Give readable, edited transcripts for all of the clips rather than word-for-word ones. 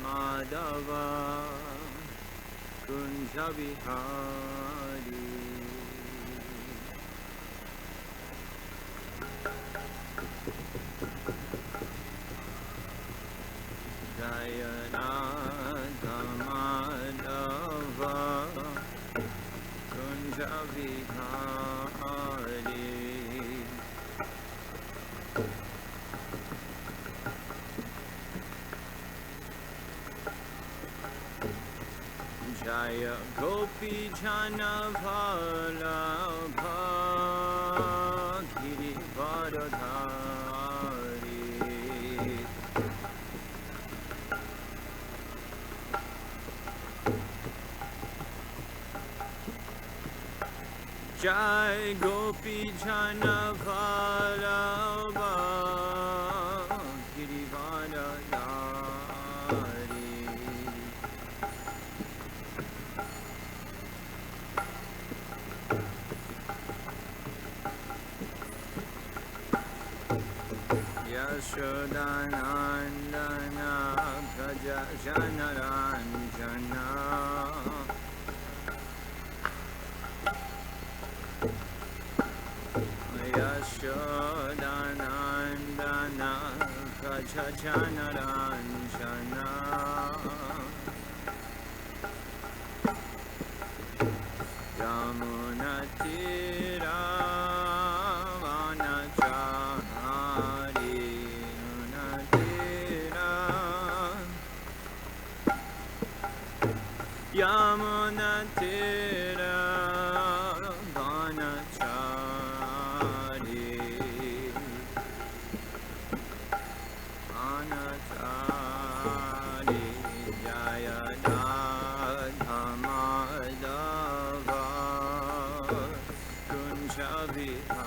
Madhava Kunja Vihari Jayanatha Madhava Kunja Vihari Jaya Gopi Jana Vallabha Girivardhari Jai Gopi Jana Vallabha Girivardhari Yashodanandana Gaja Janaranjana Yashodanandana Gaja Janaranjana Yamunatira Yamunatira Vanachari Vanachari Jayadadha Madhava Kunja Vihari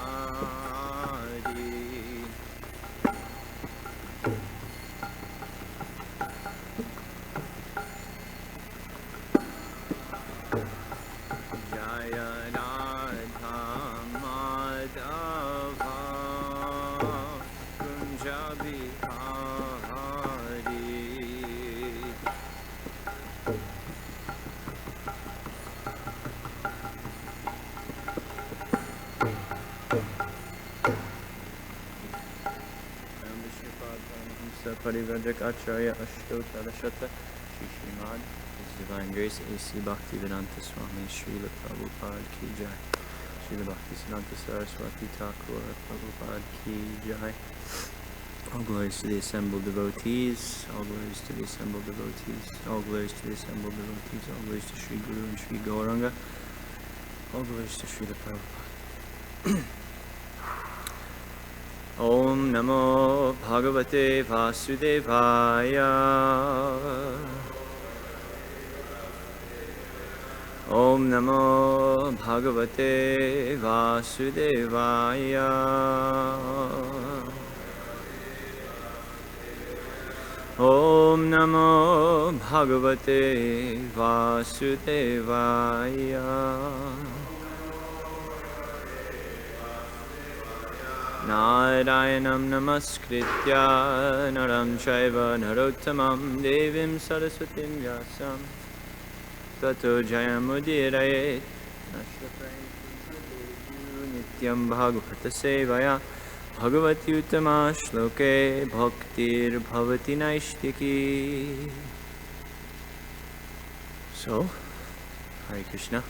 Parivajak Acharya Ashtota Shata Shri Srimad, His Divine Grace A.C. Bhaktivedanta Swami Srila Prabhupada Ki Jai. Srila Bhaktisiddhanta Saraswati Thakur Prabhupada Ki Jai. All glories to the assembled devotees, all glories to the assembled devotees, all glories to the assembled devotees, all glories to Sri Guru and Sri Gauranga, all glories to Srila Prabhupada. Om Namo Bhagavate Vasudevaya. Om Namo Bhagavate Vasudevaya. Om Namo Bhagavate Vasudevaya. Narayanam namaskritya naram chaiva narottamam devim saraswatim vyasam tato jayamudiraye nityam bhagavata sevaya bhagavati uttama shloke bhaktir bhavati naishtiki. So, Hare Krishna.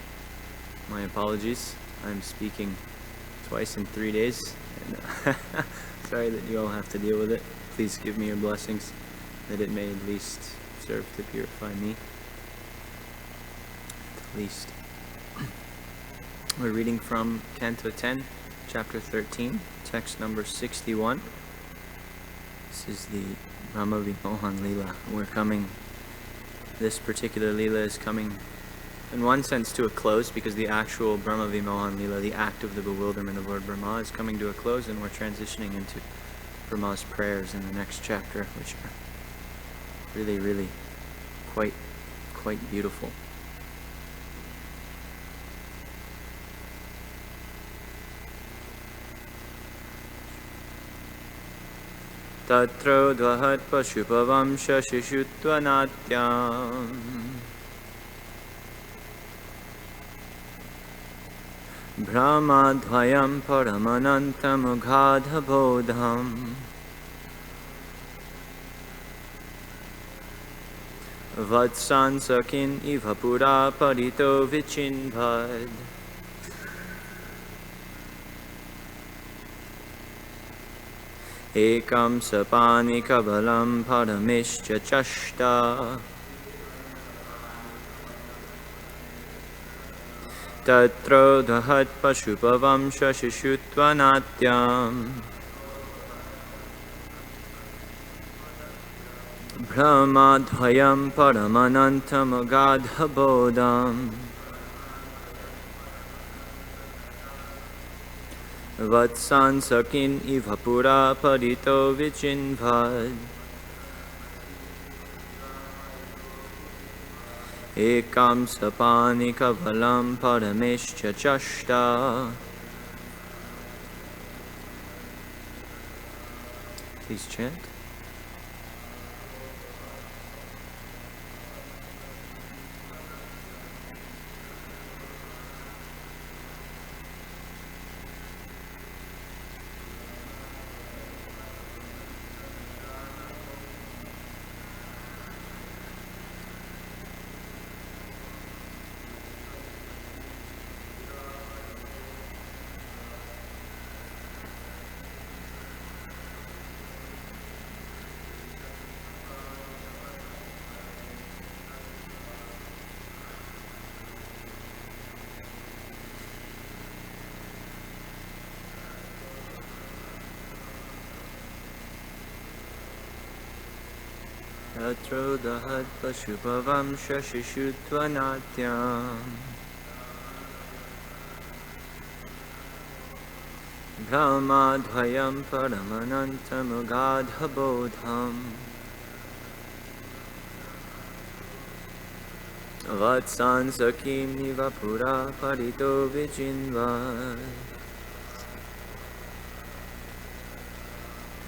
My apologies. I'm speaking twice in 3 days, and sorry that you all have to deal with it. Please give me your blessings that it may at least serve to purify me. At least. We're reading from Canto 10, Chapter 13, text number 61. This is the Brahma Vimohan Leela. This particular Leela is coming, in one sense, to a close, because the actual Brahma Vimohan Leela, the act of the bewilderment of Lord Brahma, is coming to a close, and we're transitioning into Brahma's prayers in the next chapter, which are really, really quite beautiful. Tatro dvahat pashupavamsha shishuttvanatyam Brahmadvayam paramanantam ughadhabodham Vatsansakin iva pura parito vichinvad Ekam sapani kavalam paramishcha chashta Tatro dahat pashupavamsha shishuttvanatyam Brahmadvayam paramanantam agadhabodham Vatsansakin iva pura parito vichinvad Ekam sapani kavalam paramishcha chashta. Please chant. Tatro dahat pashupavamsha shishuttvanatyam Brahmadvayam paramanantam ughadhabodham Vatsansakim niva pura parito vichinvad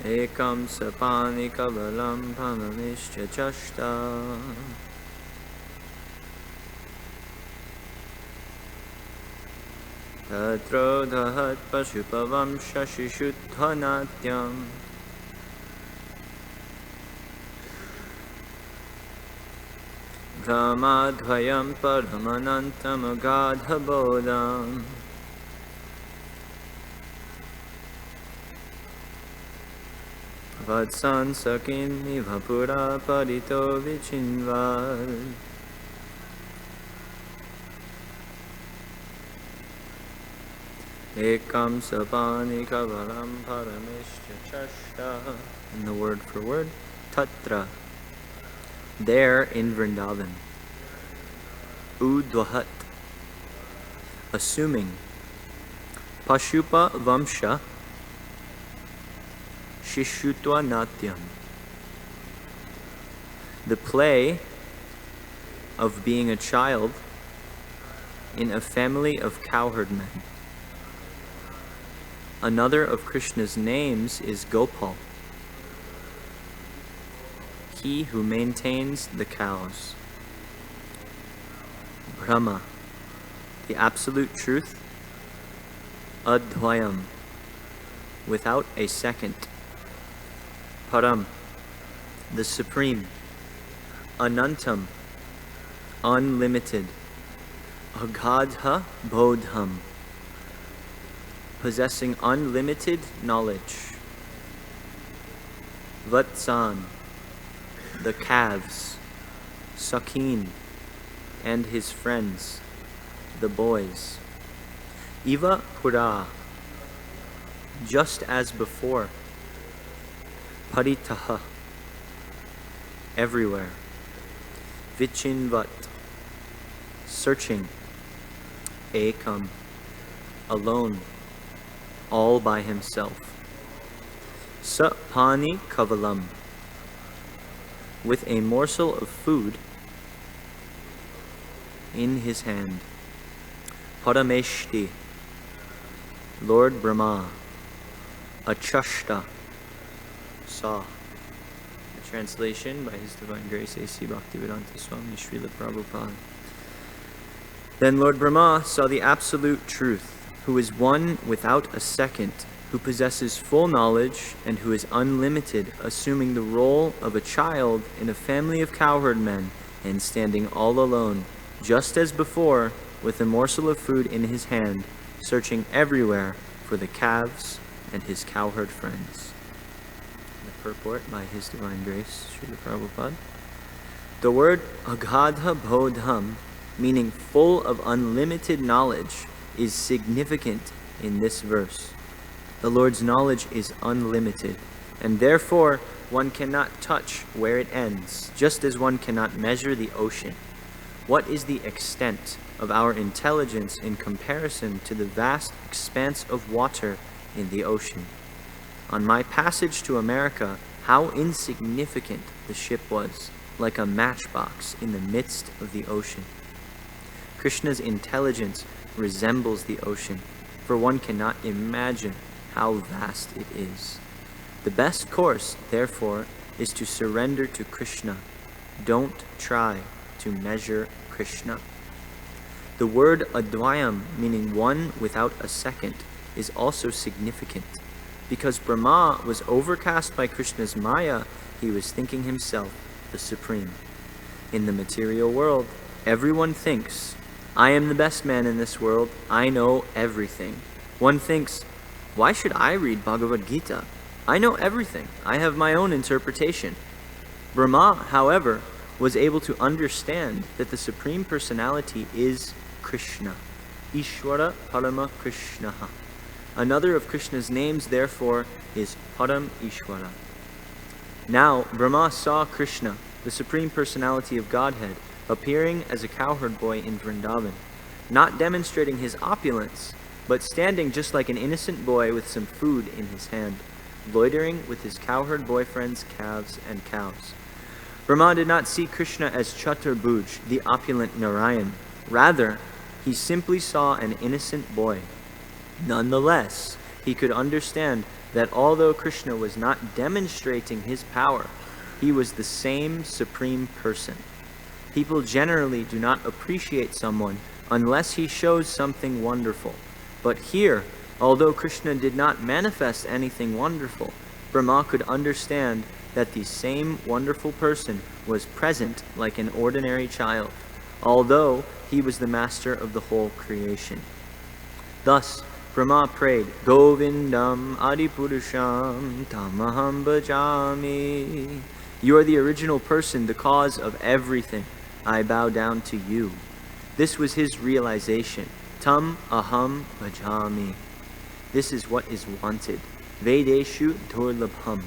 Ekam sapani kavalam paramishcha chashta. Tatro dahat pashupavamsha shishuttvanatyam Brahmadvayam paramanantam agadhabodham Vatsansakin iva pura parito vichinvad Ekam sapani kavalam paramishcha chashta. And the word for word, tatra, there in Vrindavan. Udvahat, assuming. Pashupa vamsha Shishuttva-natyam, the play of being a child in a family of cowherdmen. Another of Krishna's names is Gopal, he who maintains the cows. Brahma, the absolute truth. Advayam, without a second. Param, the supreme. Anantam, unlimited. Agadha bodham, possessing unlimited knowledge. Vatsan, the calves. Sakin, and his friends, the boys. Iva pura, just as before. Paritaha, everywhere. Vichinvat, searching. Ekam, alone, all by himself. Sapani kavalam, with a morsel of food in his hand. Parameshti, Lord Brahma. Achashta, saw. A translation by His Divine Grace A.C. Bhaktivedanta Swami Srila Prabhupada. Then Lord Brahma saw the absolute truth, who is one without a second, who possesses full knowledge and who is unlimited, assuming the role of a child in a family of cowherd men and standing all alone, just as before, with a morsel of food in his hand, searching everywhere for the calves and his cowherd friends. The purport by His Divine Grace, Srila Prabhupada. The word Agadha Bodham, meaning full of unlimited knowledge, is significant in this verse. The Lord's knowledge is unlimited, and therefore one cannot touch where it ends, just as one cannot measure the ocean. What is the extent of our intelligence in comparison to the vast expanse of water in the ocean? On my passage to America, how insignificant the ship was, like a matchbox in the midst of the ocean. Krishna's intelligence resembles the ocean, for one cannot imagine how vast it is. The best course, therefore, is to surrender to Krishna. Don't try to measure Krishna. The word Advayam, meaning one without a second, is also significant. Because Brahma was overcast by Krishna's Maya, he was thinking himself the supreme. In the material world, everyone thinks, I am the best man in this world, I know everything. One thinks, why should I read Bhagavad Gita? I know everything. I have my own interpretation. Brahma, however, was able to understand that the Supreme Personality is Krishna. Ishvara Parama Krishnaha. Another of Krishna's names, therefore, is Param Ishvara. Now, Brahma saw Krishna, the Supreme Personality of Godhead, appearing as a cowherd boy in Vrindavan, not demonstrating his opulence, but standing just like an innocent boy with some food in his hand, loitering with his cowherd boyfriend's calves and cows. Brahma did not see Krishna as Chaturbhuj, the opulent Narayan. Rather, he simply saw an innocent boy. Nonetheless, he could understand that although Krishna was not demonstrating his power, he was the same Supreme Person. People generally do not appreciate someone unless he shows something wonderful. But here, although Krishna did not manifest anything wonderful, Brahma could understand that the same wonderful person was present like an ordinary child, although he was the master of the whole creation. Thus, Brahma prayed, Govindam Adipurusham Tamaham Bhajami. You are the original person, the cause of everything. I bow down to you. This was his realization. Tam aham bhajami. This is what is wanted. Vedeshu durlabham.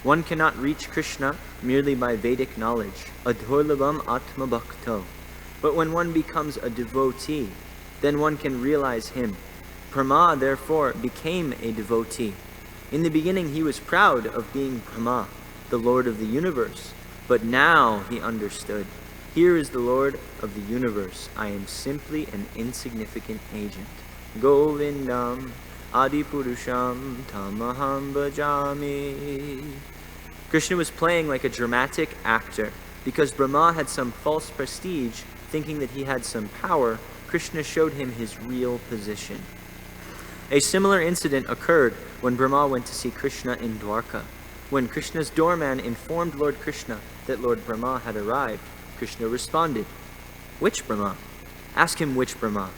One cannot reach Krishna merely by Vedic knowledge. Adurlabham atma bhakto. But when one becomes a devotee, then one can realize him. Brahma, therefore, became a devotee. In the beginning, he was proud of being Brahma, the Lord of the universe. But now he understood. Here is the Lord of the universe. I am simply an insignificant agent. Govindam Adipurusham Tamaham Bhajami. Krishna was playing like a dramatic actor. Because Brahma had some false prestige, thinking that he had some power, Krishna showed him his real position. A similar incident occurred when Brahma went to see Krishna in Dwarka. When Krishna's doorman informed Lord Krishna that Lord Brahma had arrived, Krishna responded, Which Brahma? Ask him which Brahma.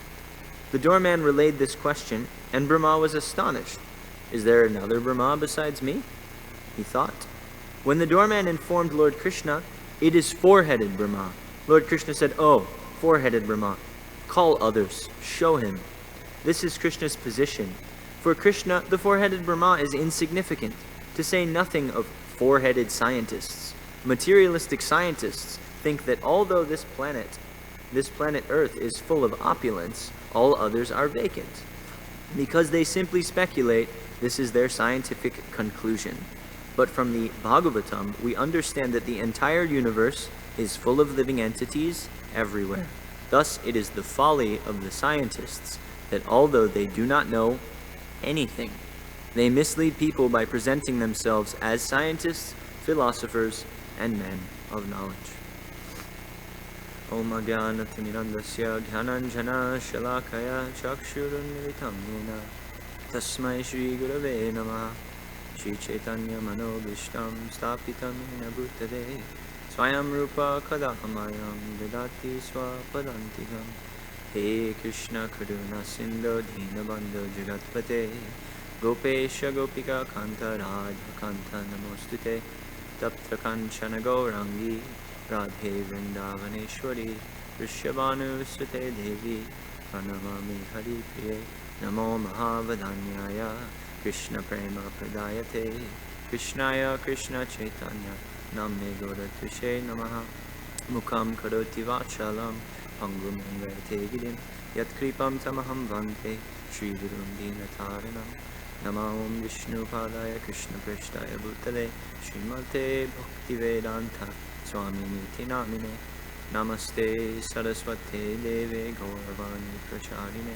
The doorman relayed this question, and Brahma was astonished. Is there another Brahma besides me? He thought. When the doorman informed Lord Krishna, it is four-headed Brahma. Lord Krishna said, oh, four-headed Brahma. Call others. Show him. This is Krishna's position. For Krishna, the four-headed Brahma is insignificant, to say nothing of four-headed scientists. Materialistic scientists think that although this planet Earth is full of opulence, all others are vacant. Because they simply speculate, this is their scientific conclusion. But from the Bhagavatam, we understand that the entire universe is full of living entities everywhere. Thus, it is the folly of the scientists that although they do not know anything, they mislead people by presenting themselves as scientists, philosophers, and men of knowledge. Om Ajnanatirmirandasya Dhyananjana Shalakaya Chakshurunmilitam Yena Tasmai Shri Gurave Namaha Shri Chaitanya Manobishtam Stapitam Yena Bhutade Swayam Rupa Kadahamayam Vedati Swapadantikam He Krishna Karuna Sindhu Dhinabandhu Jagatpate Gopesha Gopika Kanta Radha Kanta Namostute Tapta Kanchana Gaurangi Radhe Vrindavaneshwari Rishabhanu Sute Devi Pranamami Hari Priye Namo Mahavadanyaya Krishna Prema Pradayate Krishnaya Krishna Chaitanya Namne Goratushe Namaha Mukam Karoti Vachalam Pangum Angate Gidim Yat Kripam Tamaham Vante Shri Gurum Dinataranam Nama Om Vishnu Padaya Krishna Prishtaya Bhutale Srimate Bhakti Vedanta Swami Niti Namine Namaste Saraswate Deve Gauravani Pracharine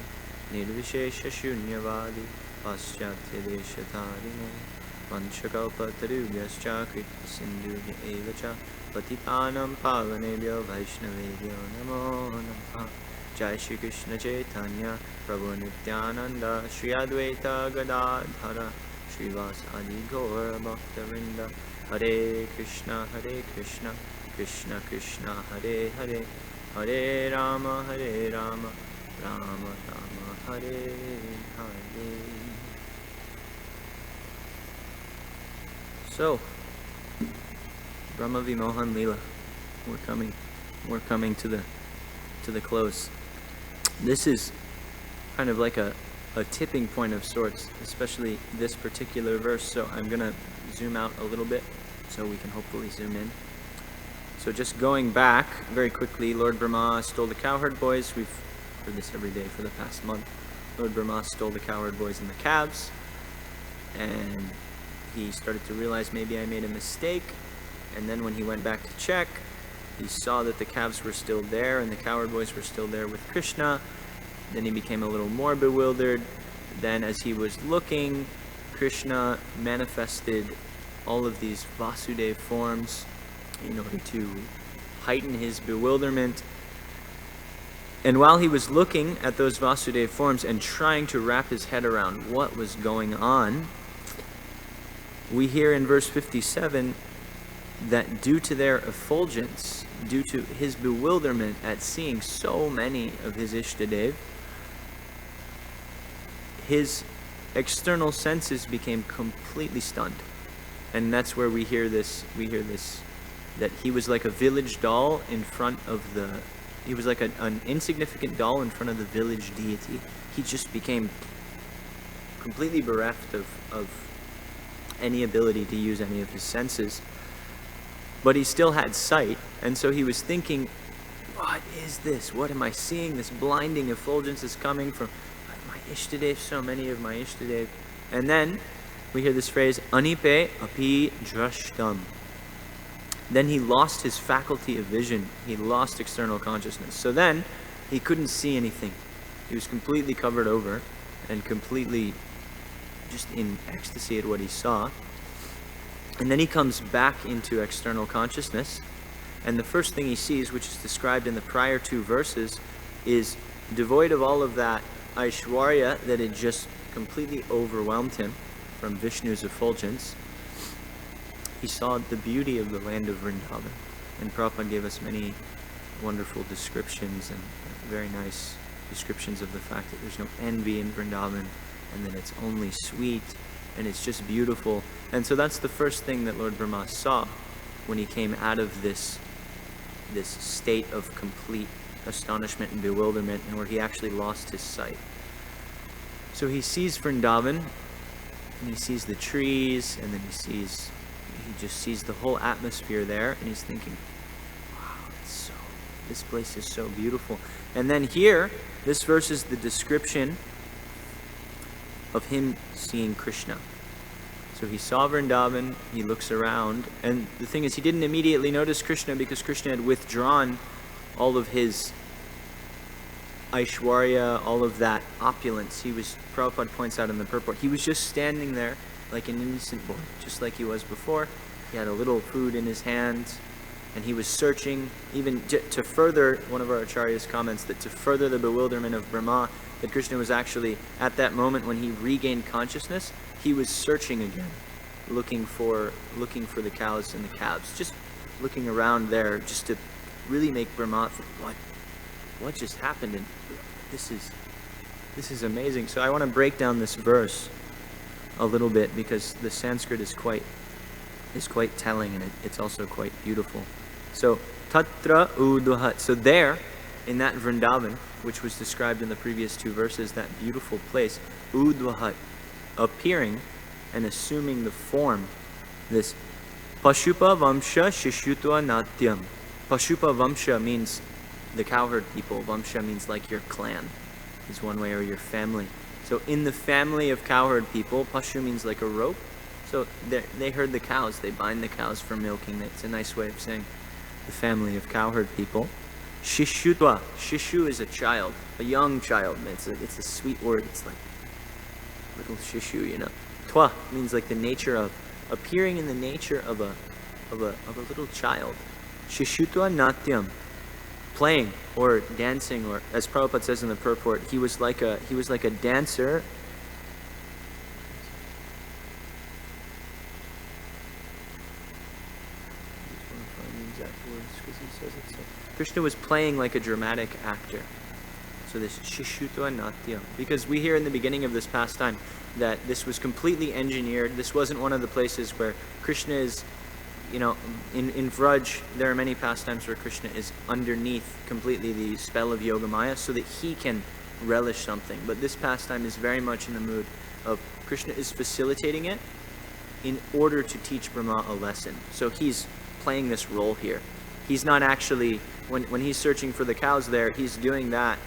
Nirvishesha Shunyavadi Paschatya Deshatarine Vanchakalpa Tarubhyascha Kripa Sindhubhya Evacha Patitanam Pavanebhyo Vaishnavebhyo Namo Namaha Jai Shri Krishna Chaitanya Prabhu Nityananda Shri Advaita Gadadhara Srivas Adi Gaura Bhakta Vrinda Hare Krishna Krishna Krishna Hare Hare Hare Rama Rama Rama Hare Hare. So, Brahma Vimohan Leela, we're coming to the close. This is kind of like a tipping point of sorts, especially this particular verse, so I'm going to zoom out a little bit so we can hopefully zoom in. So just going back very quickly, Lord Brahma stole the cowherd boys. We've heard this every day for the past month. Lord Brahma stole the cowherd boys and the calves, and he started to realize, maybe I made a mistake. And then when he went back to check, he saw that the calves were still there and the cowherd boys were still there with Krishna. Then he became a little more bewildered. Then as he was looking, Krishna manifested all of these Vasudev forms in order to heighten his bewilderment. And while he was looking at those Vasudev forms and trying to wrap his head around what was going on, we hear in verse 57 that due to their effulgence, due to his bewilderment at seeing so many of his Ishtadev, his external senses became completely stunned. And that's where we hear this, that he was like a village doll in front of he was like an insignificant doll in front of the village deity. He just became completely bereft of any ability to use any of his senses. But he still had sight, and so he was thinking, what is this? What am I seeing? This blinding effulgence is coming from my Ishtadev, so many of my Ishtadev. And then we hear this phrase, Anipe api drashtam. Then he lost his faculty of vision. He lost external consciousness. So then he couldn't see anything. He was completely covered over and completely just in ecstasy at what he saw. And then he comes back into external consciousness, and the first thing he sees, which is described in the prior two verses, is devoid of all of that Aishwarya that had just completely overwhelmed him from Vishnu's effulgence. He saw the beauty of the land of Vrindavan, and Prabhupada gave us many wonderful descriptions and very nice descriptions of the fact that there's no envy in Vrindavan, and that it's only sweet, and it's just beautiful. And so that's the first thing that Lord Brahma saw when he came out of this state of complete astonishment and bewilderment, and where he actually lost his sight. So he sees Vrindavan, and he sees the trees, and then he just sees the whole atmosphere there, and he's thinking, wow, this place is so beautiful. And then here, this verse is the description of him seeing Krishna. So he saw Vrindavan, he looks around, and the thing is, he didn't immediately notice Krishna because Krishna had withdrawn all of his Aishwarya, all of that opulence. Prabhupada points out in the purport, he was just standing there like an innocent boy, just like he was before. He had a little food in his hands, and he was searching, even to further, one of our acharyas comments that to further the bewilderment of Brahma, that Krishna was actually, at that moment when he regained consciousness, he was searching again, looking for the cows and the calves, just looking around there, just to really make Brahma think, what just happened? And this is amazing. So I want to break down this verse a little bit, because the Sanskrit is quite telling, and it's also quite beautiful. So tatra uduhat. So there, in that Vrindavan, which was described in the previous two verses, that beautiful place, udvahat, appearing and assuming the form, this Pashupa Vamsha Shishutva Natyam. Pashupa Vamsha means the cowherd people. Vamsha means like your clan, is one way, or your family. So in the family of cowherd people, Pashu means like a rope. So they herd the cows, they bind the cows for milking. It's a nice way of saying the family of cowherd people. Shishutva. Shishu is a child, a young child. It's a sweet word. It's like little shishu, you know. Twa means like the nature of, appearing in the nature of a little child. Shishutva natyam, playing or dancing, or as Prabhupada says in the purport, he was like a dancer. Krishna was playing like a dramatic actor. So this Shishutva Natyam. Because we hear in the beginning of this pastime that this was completely engineered. This wasn't one of the places where Krishna is, in Vraj, there are many pastimes where Krishna is underneath completely the spell of Yogamaya so that he can relish something. But this pastime is very much in the mood of Krishna is facilitating it in order to teach Brahma a lesson. So he's playing this role here. He's not actually, when he's searching for the cows there, he's doing that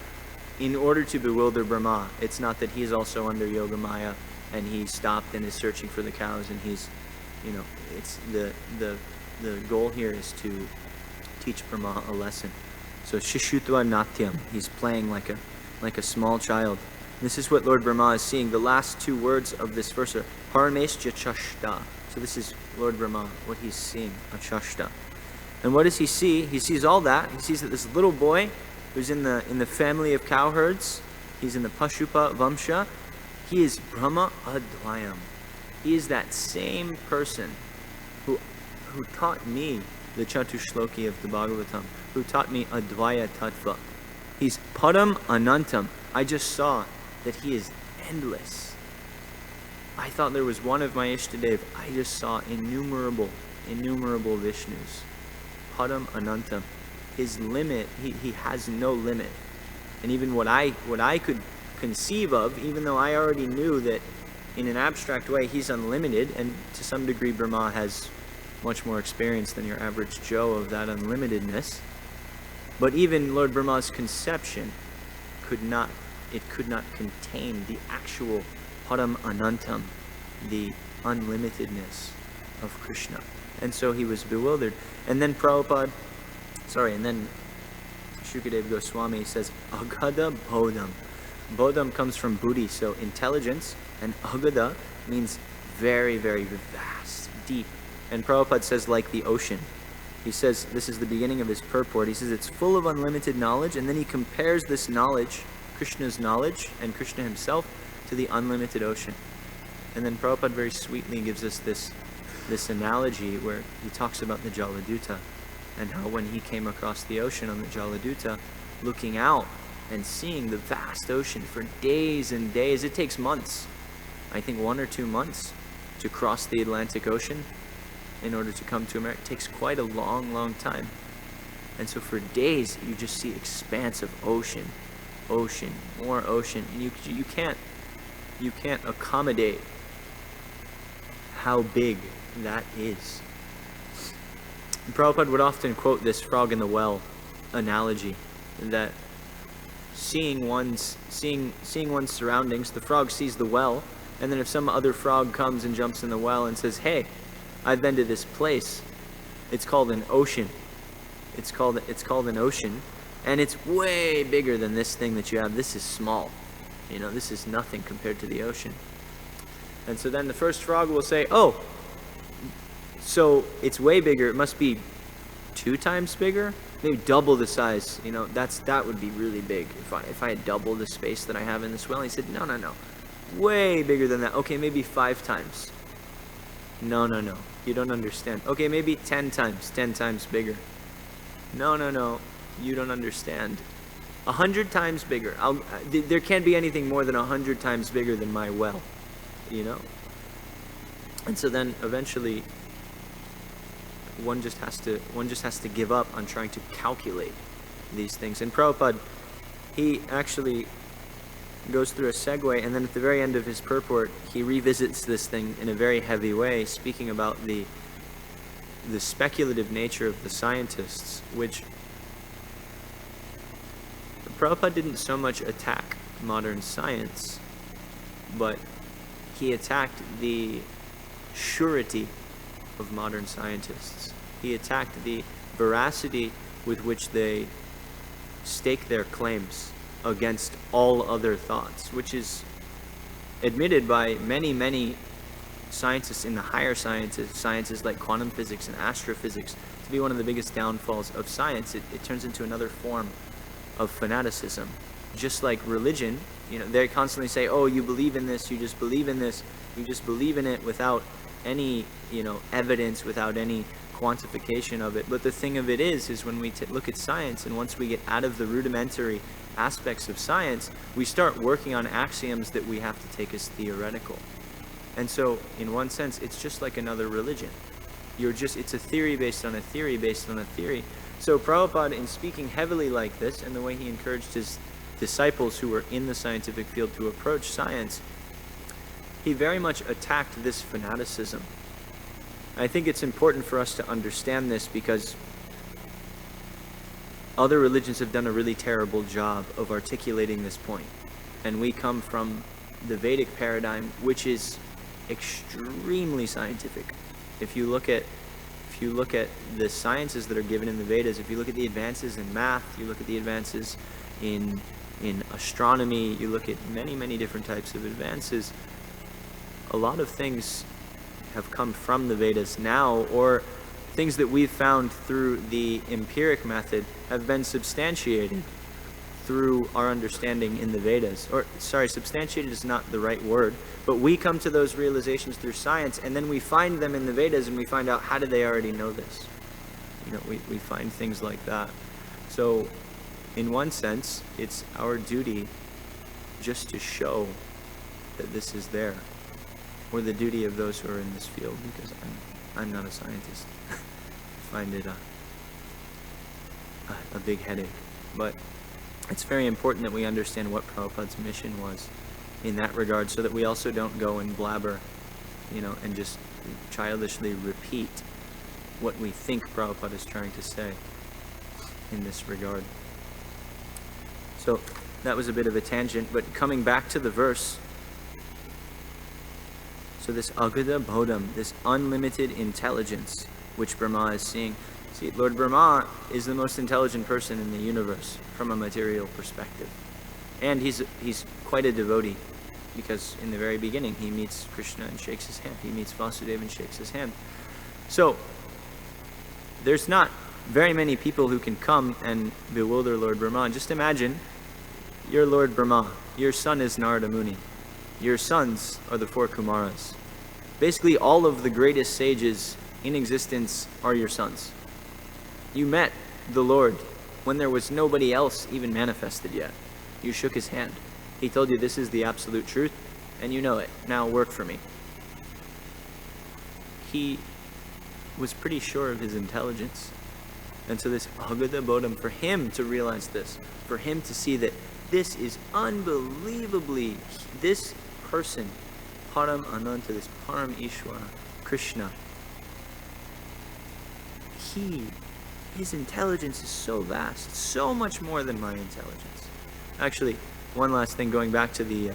in order to bewilder Brahma. It's not that he's also under Yogamaya and he stopped and is searching for the cows, and he's, it's the goal here is to teach Brahma a lesson. So Shishutva Natyam, he's playing like a small child. This is what Lord Brahma is seeing. The last two words of this verse are Parameshja Chashta. So this is Lord Brahma, what he's seeing, a Chashta. And what does he see? He sees all that. He sees that this little boy who's in the family of cowherds, he's in the Pashupa Vamsha, he is Brahma Advayam. He is that same person who taught me the Chatushloki of the Bhagavatam, who taught me Advaya Tattva. He's Param Anantam. I just saw that he is endless. I thought there was one of my Ishtadev. I just saw innumerable Vishnus. Param Anantam. His limit, he has no limit. And even what I could conceive of, even though I already knew that in an abstract way he's unlimited, and to some degree Brahma has much more experience than your average Joe of that unlimitedness, but even Lord Brahma's conception could not contain the actual Param Anantam, the unlimitedness of Krishna. And so he was bewildered. And then Shukadev Goswami says, Agada Bodham. Bodham comes from buddhi, so intelligence, and Agada means very, very vast, deep. And Prabhupada says like the ocean. He says, this is the beginning of his purport, he says it's full of unlimited knowledge, and then he compares this knowledge, Krishna's knowledge, and Krishna himself, to the unlimited ocean. And then Prabhupada very sweetly gives us this analogy where he talks about the Jaladuta. and how when he came across the ocean on the Jaladuta, looking out and seeing the vast ocean for days and days, it takes months, I think 1 or 2 months, to cross the Atlantic Ocean in order to come to America. It takes quite a long, long time. And so for days, you just see expanse of ocean, more ocean, and you can't accommodate how big that is. And Prabhupada would often quote this frog in the well analogy, that seeing one's surroundings, the frog sees the well, and then if some other frog comes and jumps in the well and says, "Hey, I've been to this place. It's called an ocean. It's called an ocean, and it's way bigger than this thing that you have. This is small. This is nothing compared to the ocean." And so then the first frog will say, "Oh, so it's way bigger. It must be 2 times bigger, maybe double the size. That would be really big if I had double the space that I have in this well." And he said, No, way bigger than that. Okay, maybe 5 times. No, you don't understand. Okay, maybe 10 times bigger. No, you don't understand. 100 times bigger. There can't be anything more than 100 times bigger than my well, And so then eventually, one just has to give up on trying to calculate these things. And Prabhupada, he actually goes through a segue, and then at the very end of his purport, he revisits this thing in a very heavy way, speaking about the speculative nature of the scientists, which Prabhupada didn't so much attack modern science, but he attacked the surety of modern scientists. He attacked the veracity with which they stake their claims against all other thoughts, which is admitted by many, many scientists in the higher sciences like quantum physics and astrophysics, to be one of the biggest downfalls of science. It turns into another form of fanaticism. Just like religion, they constantly say, "Oh, you believe in this, you just believe in this, you just believe in it without any, evidence, without any quantification of it." But the thing of it is when we look at science, and once we get out of the rudimentary aspects of science, we start working on axioms that we have to take as theoretical. And so, in one sense, it's just like another religion. It's a theory based on a theory based on a theory. So Prabhupada, in speaking heavily like this, and the way he encouraged his disciples who were in the scientific field to approach science, he very much attacked this fanaticism. I think it's important for us to understand this because other religions have done a really terrible job of articulating this point. And we come from the Vedic paradigm, which is extremely scientific. If you look at the sciences that are given in the Vedas, if you look at the advances in math, you look at the advances in astronomy, you look at many, many different types of advances, a lot of things have come from the Vedas now, or things that we've found through the empiric method have been substantiated through our understanding in the Vedas. Substantiated is not the right word, but we come to those realizations through science, and then we find them in the Vedas, and we find out, how did they already know this? We find things like that. So, in one sense, it's our duty just to show that this is there, or the duty of those who are in this field, because I'm not a scientist. I find it a big headache. But it's very important that we understand what Prabhupada's mission was in that regard, so that we also don't go and blabber, and just childishly repeat what we think Prabhupada is trying to say in this regard. So that was a bit of a tangent, but coming back to the verse, so this Agada Bodham, this unlimited intelligence which Brahma is seeing. See, Lord Brahma is the most intelligent person in the universe from a material perspective. And he's quite a devotee, because in the very beginning he meets Krishna and shakes his hand. He meets Vasudeva and shakes his hand. So there's not very many people who can come and bewilder Lord Brahma. Just imagine, you're Lord Brahma. Your son is Narada Muni. Your sons are the 4 Kumaras. Basically, all of the greatest sages in existence are your sons. You met the Lord when there was nobody else even manifested yet. You shook his hand. He told you this is the absolute truth, and you know it. Now work for me. He was pretty sure of his intelligence. And so this Bhagavata Bodham, for him to realize this, for him to see that this is unbelievably, this person, Param Ananta, this Param Ishvara, Krishna, his intelligence is so vast, so much more than my intelligence. Actually, one last thing, going back to the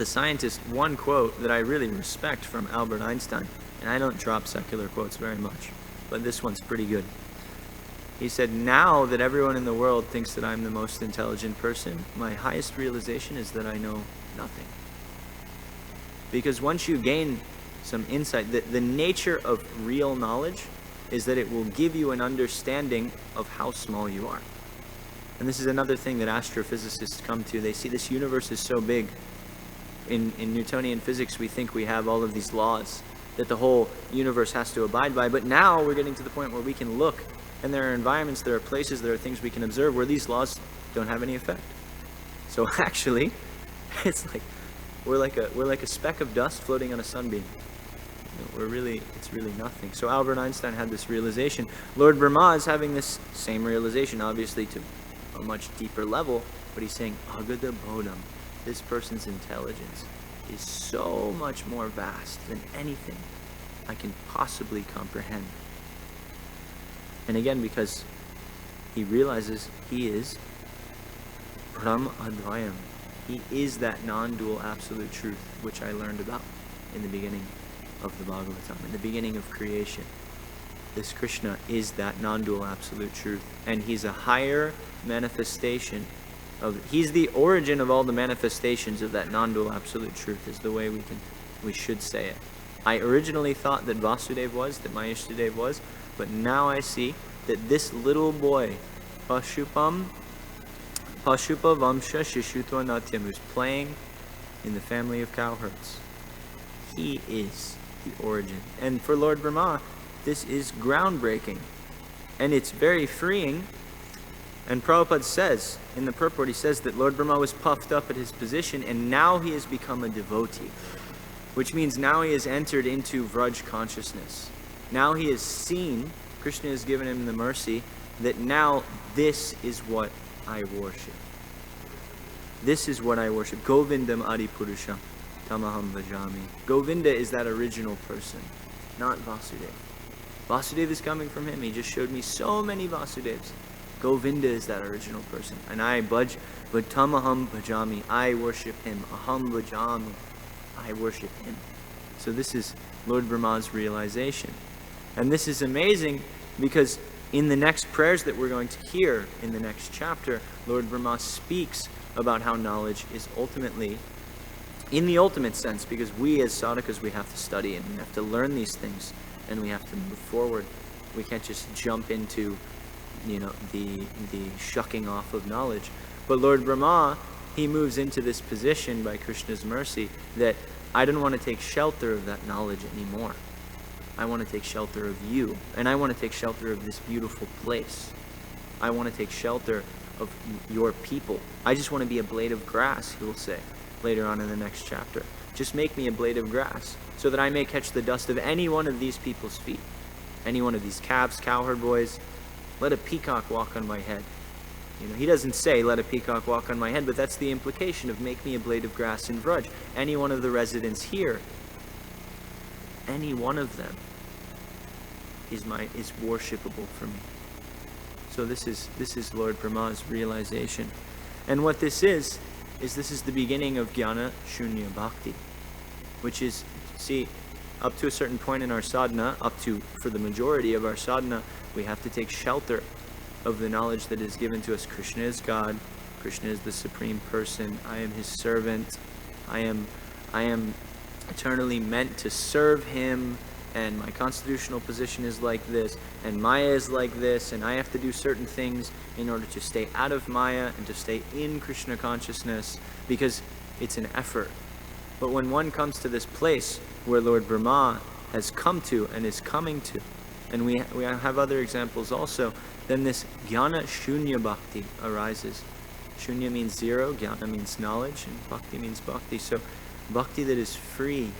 scientist, one quote that I really respect from Albert Einstein, and I don't drop secular quotes very much, but this one's pretty good. He said, now that everyone in the world thinks that I'm the most intelligent person, my highest realization is that I know nothing. Because once you gain some insight, the nature of real knowledge is that it will give you an understanding of how small you are. And this is another thing that astrophysicists come to. They see this universe is so big. In Newtonian physics, we think we have all of these laws that the whole universe has to abide by. But now we're getting to the point where we can look, and there are environments, there are places, there are things we can observe where these laws don't have any effect. So actually, it's like we're like a speck of dust floating on a sunbeam. It's really nothing. So Albert Einstein had this realization. Lord Brahma is having this same realization, obviously to a much deeper level, but he's saying, Bhagavata Bodham, this person's intelligence is so much more vast than anything I can possibly comprehend. And again, because he realizes he is Brahma Advayam. He is that non-dual absolute truth, which I learned about in the beginning of the Bhagavatam, in the beginning of creation. This Krishna is that non-dual absolute truth, and he's a higher manifestation of, he's the origin of all the manifestations of that non-dual absolute truth, is the way we should say it. I originally thought that Vasudeva was, that my Ishtadev was, but now I see that this little boy, Pashupa Vamsha Shishutva Natyam, who's playing in the family of cowherds, he is the origin. And for Lord Brahma, this is groundbreaking. And it's very freeing. And Prabhupada says, in the purport, he says that Lord Brahma was puffed up at his position, and now he has become a devotee. Which means now he has entered into Vraj consciousness. Now he has seen, Krishna has given him the mercy, that now this is what I worship. This is what I worship. Govindam Adipurusham Tamaham Bhajami. Govinda is that original person, not Vasudeva. Vasudeva is coming from him. He just showed me so many Vasudevs. Govinda is that original person. And I Tamaham Bhajami. I worship him. Aham Bhajami. I worship him. So this is Lord Brahma's realization. And this is amazing because in the next prayers that we're going to hear in the next chapter, Lord Brahma speaks about how knowledge is ultimately, in the ultimate sense, because we as sadhakas, we have to study and we have to learn these things and we have to move forward. We can't just jump into, the shucking off of knowledge. But Lord Brahma, he moves into this position by Krishna's mercy that I don't want to take shelter of that knowledge anymore. I want to take shelter of you, and I want to take shelter of this beautiful place. I want to take shelter of your people. I just want to be a blade of grass, he will say later on in the next chapter. Just make me a blade of grass so that I may catch the dust of any one of these people's feet. Any one of these calves, cowherd boys. Let a peacock walk on my head. He doesn't say, let a peacock walk on my head, but that's the implication of make me a blade of grass in Vraj. Any one of the residents here, any one of them is worshipable for me. So this is Lord Brahma's realization. And what this is the beginning of Jnana Shunya Bhakti, which is, up to a certain point in our sadhana, for the majority of our sadhana, we have to take shelter of the knowledge that is given to us. Krishna is God. Krishna is the Supreme Person. I am his servant. I am eternally meant to serve him, and my constitutional position is like this, and Maya is like this, and I have to do certain things in order to stay out of Maya and to stay in Krishna consciousness, because it's an effort. But when one comes to this place where Lord Brahma has come to and is coming to, and we have other examples also, then this jnana shunya bhakti arises. Shunya means zero, jnana means knowledge, and bhakti means bhakti. So bhakti that is free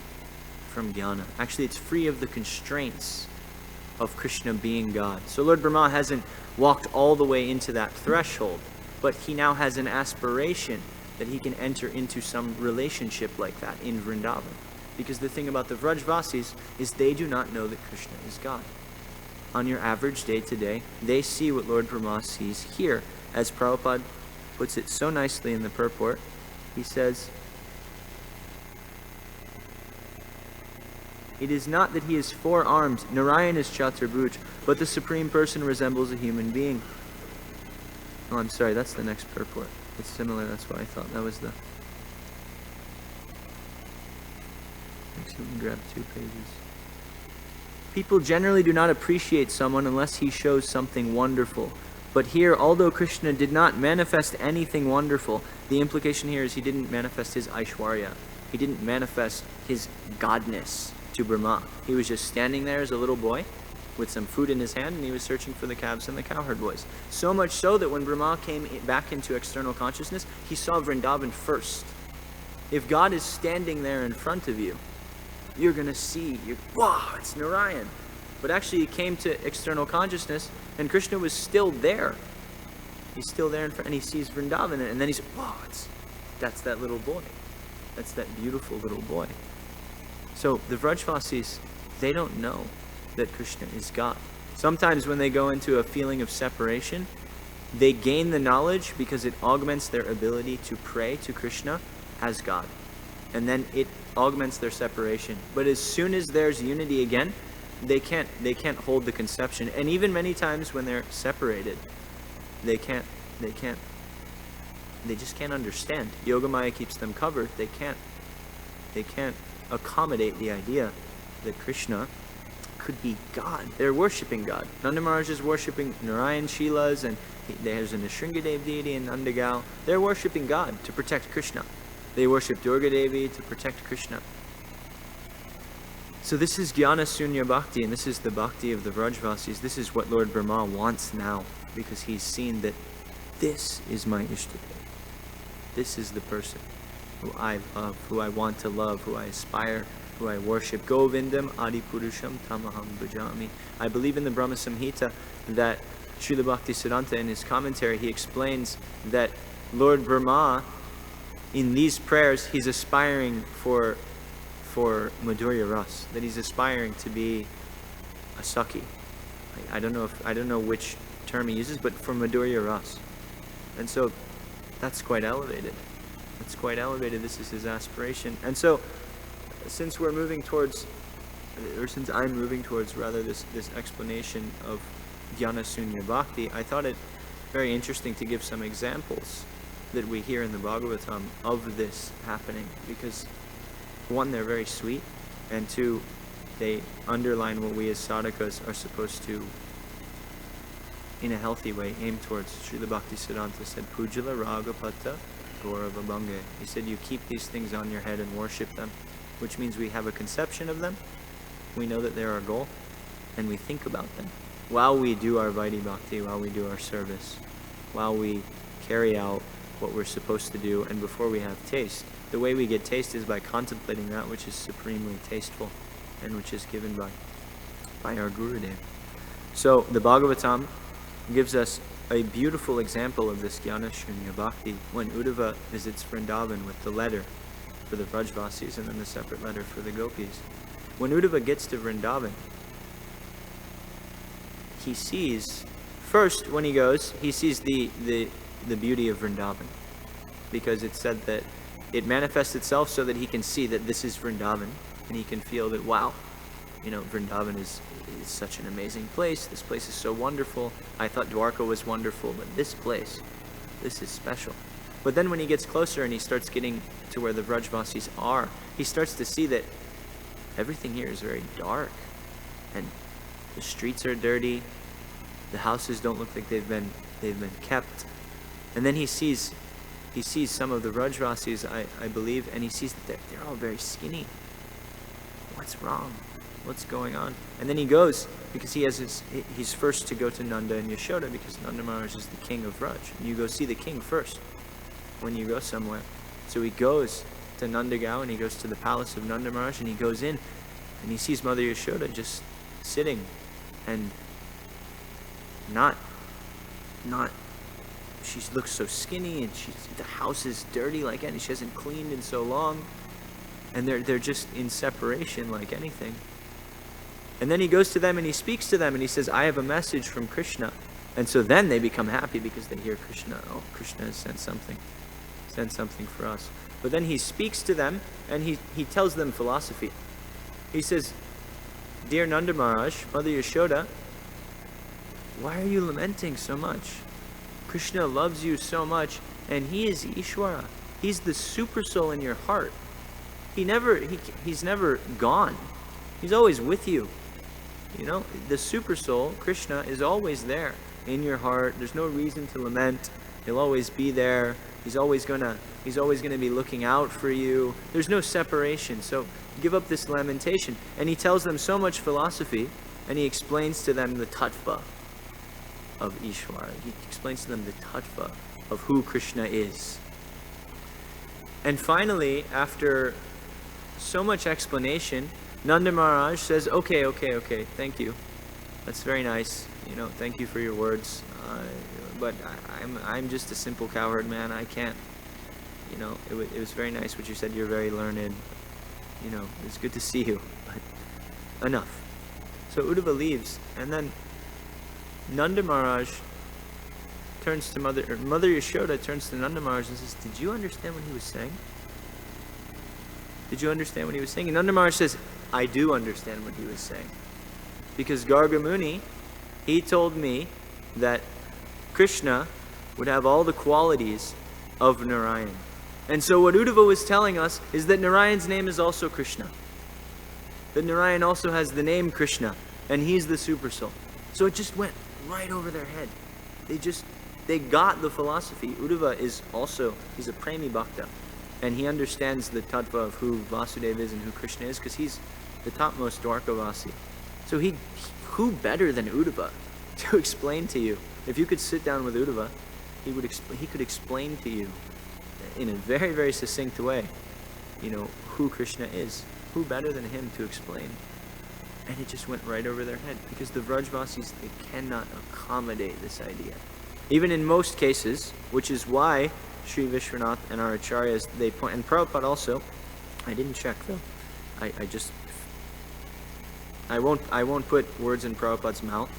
from jnana. Actually, it's free of the constraints of Krishna being God. So Lord Brahma hasn't walked all the way into that threshold, but he now has an aspiration that he can enter into some relationship like that in Vrindavan. Because the thing about the Vrajvasis is they do not know that Krishna is God. On your average day to day, they see what Lord Brahma sees here. As Prabhupada puts it so nicely in the purport, he says, it is not that he is four-armed, Narayan is Chaturbhuj, but the Supreme Person resembles a human being. Oh, I'm sorry, that's the next purport. It's similar, that's why I thought that was the... Makes you grab 2 pages. People generally do not appreciate someone unless he shows something wonderful. But here, although Krishna did not manifest anything wonderful, the implication here is he didn't manifest his Aishwarya. He didn't manifest his godness to Brahma. He was just standing there as a little boy with some food in his hand, and he was searching for the calves and the cowherd boys. So much so that when Brahma came back into external consciousness, he saw Vrindavan first. If God is standing there in front of you, you're going to see, wow, it's Narayan. But actually he came to external consciousness, and Krishna was still there. He's still there in front, and he sees Vrindavan, and then he's, wow, that's that little boy. That's that beautiful little boy. So the Vrajvasis, they don't know that Krishna is God. Sometimes when they go into a feeling of separation, they gain the knowledge because it augments their ability to pray to Krishna as God. And then it augments their separation. But as soon as there's unity again, they can't hold the conception. And even many times when they're separated, they just can't understand. Yogamaya keeps them covered. They can't accommodate the idea that Krishna could be God. They're worshipping God. Nanda Maharaj is worshipping Narayan Shilas, and there's a Nrsingadev deity in Nandagal. They're worshipping God to protect Krishna. They worship Durga Devi to protect Krishna. So this is Jnana Sunya Bhakti, and this is the Bhakti of the Vrajvasis. This is what Lord Brahma wants now, because he's seen that this is my Ishtadev. This is the person who I love, who I want to love, who I aspire, who I worship. Govindam Adipurusham Tamaham Bhajami. I believe in the Brahma Samhita that Srila Bhaktisiddhanta, in his commentary, he explains that Lord Brahma, in these prayers, he's aspiring for Madhurya Ras, that he's aspiring to be a Sakhi. I don't know which term he uses, but for Madhurya Ras. And so that's quite elevated. That's quite elevated. This is his aspiration. And so since I'm moving towards rather this explanation of Jnana Sunya Bhakti, I thought it very interesting to give some examples that we hear in the Bhagavatam of this happening, because one, they're very sweet, and two, they underline what we as sadhakas are supposed to, in a healthy way, aim towards. Srila Bhaktisiddhanta said, Pujala Ragapata Gaurava Bhange. He said, you keep these things on your head and worship them, which means we have a conception of them, we know that they're our goal, and we think about them while we do our Vaidhi Bhakti, while we do our service, while we carry out what we're supposed to do, and before we have taste. The way we get taste is by contemplating that which is supremely tasteful and which is given by our Gurudev. So the Bhagavatam gives us a beautiful example of this Jnana Shunya Bhakti when Uddhava visits Vrindavan with the letter for the Vrajvasis and then the separate letter for the Gopis. When Uddhava gets to Vrindavan, he sees, first when he goes, he sees the beauty of Vrindavan, because it said that it manifests itself so that he can see that this is Vrindavan, and he can feel that, wow, Vrindavan is such an amazing place. This place is so wonderful. I thought Dwarka was wonderful, but this place, this is special. But then when he gets closer and he starts getting to where the Vrajvasis are, he starts to see that everything here is very dark, and the streets are dirty, the houses don't look like they've been kept. And then he sees some of the Vrajvasis, I believe, and he sees that they're all very skinny. What's wrong? What's going on? And then he goes, because he's first to go to Nanda and Yashoda, because Nanda Maharaj is the king of Vraj. And you go see the king first when you go somewhere. So he goes to Nandagaon, and he goes to the palace of Nanda Maharaj, and he goes in, and he sees Mother Yashoda just sitting, and she looks so skinny, and the house is dirty like anything. She hasn't cleaned in so long, and they're just in separation like anything. And then he goes to them and he speaks to them and he says, I have a message from Krishna. And so then they become happy because they hear Krishna. Oh, Krishna has sent something for us. But then he speaks to them and he tells them philosophy. He says, Dear Nanda Maharaj, Mother Yashoda, why are you lamenting so much? Krishna loves you so much, and he is Ishwara. He's the super soul in your heart. He's never gone. He's always with you. You know, the super soul, Krishna, is always there in your heart. There's no reason to lament. He'll always be there. He's always gonna be looking out for you. There's no separation. So give up this lamentation. And he tells them so much philosophy, and he explains to them the tattva of Ishwara. He explains to them the tattva of who Krishna is. And finally, after so much explanation, Nanda Maharaj says, okay, thank you. That's very nice. You know, thank you for your words. But I'm just a simple cowherd man. I can't, you know, it was very nice what you said. You're very learned. You know, it's good to see you. But enough. So Uddhava leaves, and then Nanda Maharaj turns to Mother Yashoda turns to Nanda Maharaj and says, did you understand what he was saying? Did you understand what he was saying? And Nanda Maharaj says, I do understand what he was saying. Because Garga Muni, he told me that Krishna would have all the qualities of Narayan. And so what Uddhava was telling us is that Narayan's name is also Krishna. That Narayan also has the name Krishna, and he's the super soul. So it just went right over their head. They got the philosophy. Uddhava he's a Premi Bhakta. And he understands the tattva of who Vasudeva is and who Krishna is, because he's the topmost Dwarkavasi. So who better than Uddhava to explain to you? If you could sit down with Uddhava, he could explain to you in a very, very succinct way, you know, who Krishna is. Who better than him to explain? And it just went right over their head, because the Vrajvasis, they cannot accommodate this idea. Even in most cases, which is why Sri Vishwanath and our Acharyas, they point, and Prabhupada also, I didn't check though. I won't put words in Prabhupada's mouth,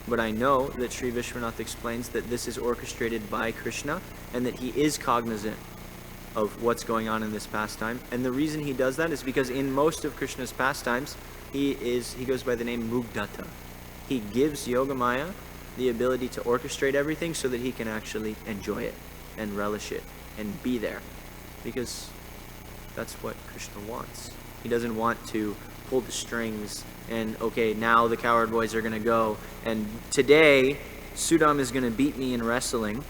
but I know that Sri Vishwanath explains that this is orchestrated by Krishna, and that he is cognizant of what's going on in this pastime. And the reason he does that is because in most of Krishna's pastimes, he goes by the name Mugdata. He gives Yogamaya the ability to orchestrate everything so that he can actually enjoy it and relish it and be there, because that's what Krishna wants. He doesn't want to pull the strings and, okay, now the cowherd boys are going to go, and today Sudam is going to beat me in wrestling,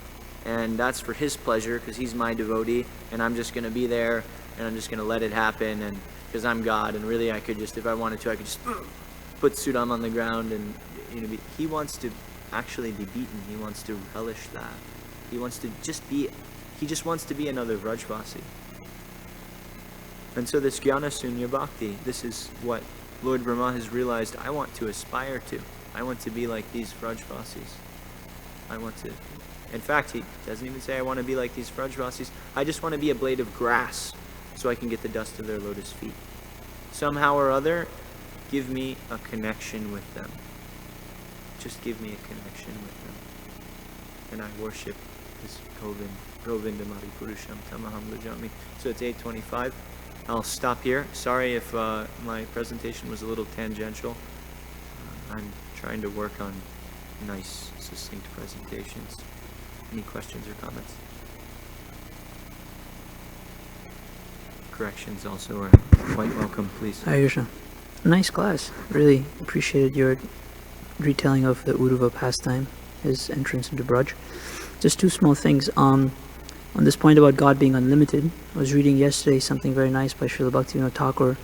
and that's for his pleasure because he's my devotee, and I'm just going to be there and I'm just going to let it happen, and because I'm God, and really I could just, if I wanted to, I could just put Sudam on the ground, and he wants to actually be beaten. He wants to relish that. He just wants to be another Vrajvasi. And so this Jnana Sunya Bhakti, this is what Lord Brahma has realized I want to aspire to. I want to be like these Vrajvasis. In fact, he doesn't even say I want to be like these Vrajvasis. I just want to be a blade of grass so I can get the dust of their lotus feet. Somehow or other, give me a connection with them. Just give me a connection with them. And I worship this Govinda Maripurusham Tamaham Lajami. So it's 8:25. I'll stop here. Sorry if my presentation was a little tangential. I'm trying to work on nice, succinct presentations. Any questions or comments? Corrections also are quite welcome, please. Hare Krishna. Nice class. Really appreciated your retelling of the Uddhava pastime, his entrance into Braj. Just two small things. On this point about God being unlimited, I was reading yesterday something very nice by Srila Bhaktivinoda Thakur,